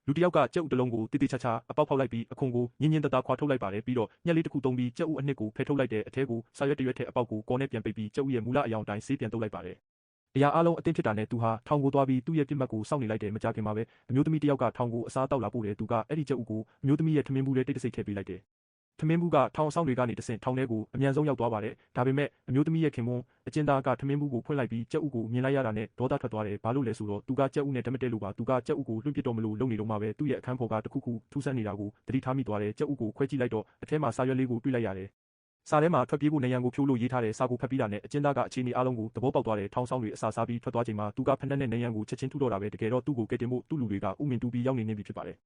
လူတစ်ယောက်ကကြက်ဥတစ်လုံးကိုတေးသေးချာချာအပေါက်ဖောက်လိုက်ပြီးအခွန်ကိုညင်ညင်တသားခွာထုတ်လိုက်ပါတယ်ပြီးတော့ညက်လေးတစ်ခုသုံးပြီးကြက်ဥအနှစ်ကိုဖယ်ထုတ်လိုက်တဲ့အထဲကိုစာရွက်တစ်ရွက်ထဲအပေါက်ကိုကော်နဲ့ပြန်ပိတ်ပြီးကြက်ဥရဲ့မူလအယောင်တိုင်းဆေးပြန်တုပ်လိုက်ပါတယ်အရာအလုံးအသင်းဖြစ်တာနဲ့သူဟာထောင်ကိုသွားပြီးသူ့ရဲ့ပြစ်မှတ်ကိုစောင့်နေလိုက်တယ်မကြခင်မှာပဲအမျိုးသမီးတစ်ယောက်ကထောင်ကိုအစားတောက်လာပို့တယ်သူကအဲ့ဒီကြက်ဥကိုအမျိုးသမီးရဲ့ထမင်းဘူးထဲတိတ်တဆိတ်ထည့်ပေးလိုက်တယ်ထမင်းဘူးကထောင်အဆောင်တွေကနေတဆင့်ထောင်ထဲကိုအမြန်ဆုံးရောက်သွားပါတယ်ဒါပေမဲ့အမျိုးသမီးရဲ့ခင်မွန်းအကျဉ်းသားကထမင်းဘူးကိုဖွင့်လိုက်ပြီးကြက်ဥကိုမြင်လိုက်ရတာနဲ့ဒေါသထွက်သွားတယ်ဘာလို့လဲဆိုတော့သူကကြက်ဥနဲ့ဓမတ်တဲလို့ပါသူကကြက်ဥကိုလွှင့်ပစ်တော့မလို့လုံနေတော့မှပဲသူ့ရဲ့အခန်းဖော်ကတခုခုထူးဆန်းနေတာကိုသတိထားမိသွားတယ်ကြက်ဥကိုခွဲကြည့်လိုက်တော့အထဲမှာစာရွက်လေးကိုတွေ့လိုက်ရတယ်စာထဲမှာထွက်ပြေးဖို့နေရန်ကိုဖြိုးလို့ရေးထားတဲ့စာကိုဖတ်ပြီးတာနဲ့အကျဉ်းသားကအခြေအနေအလုံးကိုသဘောပေါက်သွားတယ်ထောင်ဆောင်တွေအစာစားပြီးထွက်သွားချိန်မှာသူကဖက်နှက်နဲ့နေရန်ကိုချက်ချင်းထုတော့တာပဲတကယ်တော့သူ့ကိုကယ်တင်ဖို့သူ့လူတွေကဥမင်တူပြီးရောက်နေနေပြီဖြစ်ပါတယ်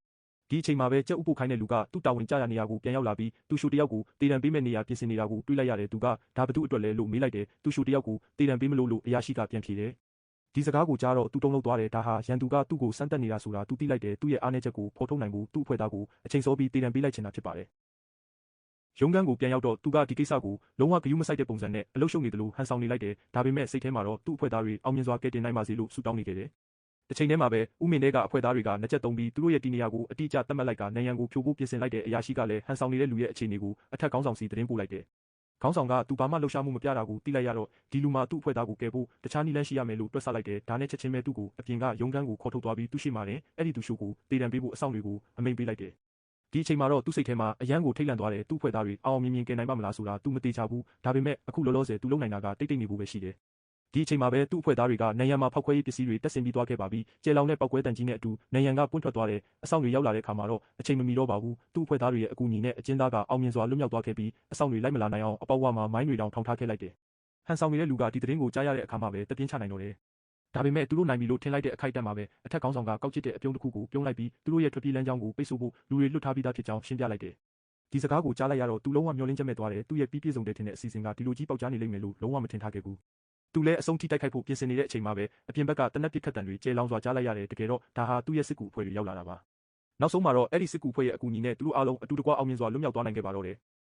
ဒီအချိန်မှာပဲကြက်ဥပုတ်ခိုင်းတဲ့လူကသူ့တာဝန်ကျရနေရာကိုပြန်ရောက်လာပြီးသူ့ရှိုတယောက်ကိုတေတံပေးမဲ့နေရာပြင်ဆင်နေတာကိုတွေးလိုက်ရတယ်သူကဒါဘသူအတွက်လဲလို့မေးလိုက်တယ်သူ့ရှိုတယောက်ကိုတေတံပေးမလို့အရာရှိကပြန်ဖြေတယ်ဒီစကားကိုကြားတော့သူတုံ့လောက်သွားတယ်ဒါဟာရန်သူကသူ့ကိုစမ်းတက်နေတာဆိုတာသူသိလိုက်တယ်သူ့ရဲ့အားနည်းချက်ကိုဖော်ထုတ်နိုင်ဖို့သူ့အဖွဲ့သားကိုအချိန်စောပြီးတေတံပေးလိုက်ချင်တာဖြစ်ပါတယ်ရုံးခန်းကိုပြန်ရောက်တော့သူကဒီကိစ္စကိုလုံးဝဂရုမစိုက်တဲ့ပုံစံနဲ့အလုရှုံနေတယ်လို့ဟန်ဆောင်နေလိုက်တယ်ဒါပေမဲ့စိတ်ထဲမှာတော့သူ့အဖွဲ့သားတွေအောင်မြင်စွာကယ်တင်နိုင်ပါစေလို့ဆုတောင်းနေခဲ့တယ်တစ်ချိန်တည်းမှာပဲဥမင်တွေကအဖွဲ့သားတွေကနှစ်ချက်သုံးပြီးသူတို့ရဲ့တီနေရာကိုအတိအကျသတ်မှတ်လိုက်ကနိုင်ရန်ကိုဖြိုဖို့ပြင်ဆင်လိုက်တဲ့အရာရှိကလည်းဟန်ဆောင်နေတဲ့လူရဲ့အခြေအနေကိုအထက်ခေါင်းဆောင်စီသတင်းပို့လိုက်တယ်။ခေါင်းဆောင်ကသူဘာမှလှုပ်ရှားမှုမပြတာကိုသိလိုက်ရတော့ဒီလူမှာသူ့အဖွဲ့သားကိုကယ်ဖို့တခြားနည်းလမ်းရှိရမယ်လို့တွက်ဆလိုက်တယ်။ဒါနဲ့ချက်ချင်းပဲသူ့ကိုအပြင်ကရုံးခန်းကိုခေါ်ထုတ်သွားပြီးသူ့ရှိမှလည်းအဲ့ဒီသူရှိုးကိုတေတံပေးဖို့အဆောင်တွေကိုအမိန့်ပေးလိုက်တယ်။ဒီအချိန်မှာတော့သူ့စိတ်ထဲမှာအယမ်းကိုထိတ်လန့်သွားတယ်သူ့အဖွဲ့သားတွေအောင်မြင်မြင်ကယ်နိုင်ပါမလားဆိုတာသူမသိချဘူး။ဒါပေမဲ့အခုလောလောဆယ်သူလုံနိုင်တာကတိတ်တိတ်နေဖို့ပဲရှိတယ်။ဒီအချိန်မှာပဲသူ့အဖွဲ့သားတွေကနိုင်ရန်မှာဖောက်ခွဲရေးပစ္စည်းတွေတက်ဆင်ပြီးသွားခဲ့ပါပြီ။ကျဲလောင်တဲ့ပောက်ကွဲတန်ကြီးနဲ့အတူနိုင်ရန်ကပွင့်ထွက်သွားတဲ့အဆောင်တွေရောက်လာတဲ့အခါမှာတော့အချိန်မမီတော့ပါဘူး။သူ့အဖွဲ့သားတွေရဲ့အကူအညီနဲ့အကျဉ်းသားကအောင်မြင်စွာလွတ်မြောက်သွားခဲ့ပြီးအဆောင်တွေလိုက်မလာနိုင်အောင်အပေါက်ဝမှာမိုင်းတွေတောင်ထောင်ထားခဲ့လိုက်တယ်။ဟန်ဆောင်နေတဲ့လူကဒီသတင်းကိုကြားရတဲ့အခါမှာပဲတပြင်းချနိုင်တော့တယ်။ဒါပေမဲ့သူတို့နိုင်ပြီလို့ထင်လိုက်တဲ့အခိုက်အတန့်မှာပဲအထက်ခေါင်းဆောင်ကကောက်ကျစ်တဲ့အပြုံးတစ်ခုကိုပြုံးလိုက်ပြီးသူတို့ရဲ့ထွက်ပြေးလမ်းကြောင်းကိုပိတ်ဆို့ဖို့လူတွေလွတ်ထားပြီးသားဖြစ်ကြောင်းရှင်းပြလိုက်တယ်။ဒီစကားကိုကြားလိုက်ရတော့သူလုံးဝမျောလင်းချက်မဲ့သွားတယ်။သူ့ရဲ့ပြီးပြည့်စုံတဲ့ထင်တဲ့အစီအစဉ်ကဒီလိုကြီးပေါက်ကြားနေလိမ့်မယ်လို့လုံးဝမထင်ထားခဲ့ဘူး။သူလည်းအဆုံးထိတိုက်ခိုက်ဖို့ပြင်ဆင်နေတဲ့အချိန်မှာပဲအပြင်ဘက်ကတနက်ပစ်ခတ်တံတွေကျဲလောင်စွာကြားလိုက်ရတယ်တကယ်တော့ဒါဟာသူ့ရဲ့စစ်ကူအဖွဲ့တွေရောက်လာတာပါ။နောက်ဆုံးမှာတော့အဲ့ဒီစစ်ကူအဖွဲ့ရဲ့အကူအညီနဲ့သူတို့အားလုံးအတူတကွအောင်မြင်စွာလွတ်မြောက်သွားနိုင်ခဲ့ပါတော့တယ်။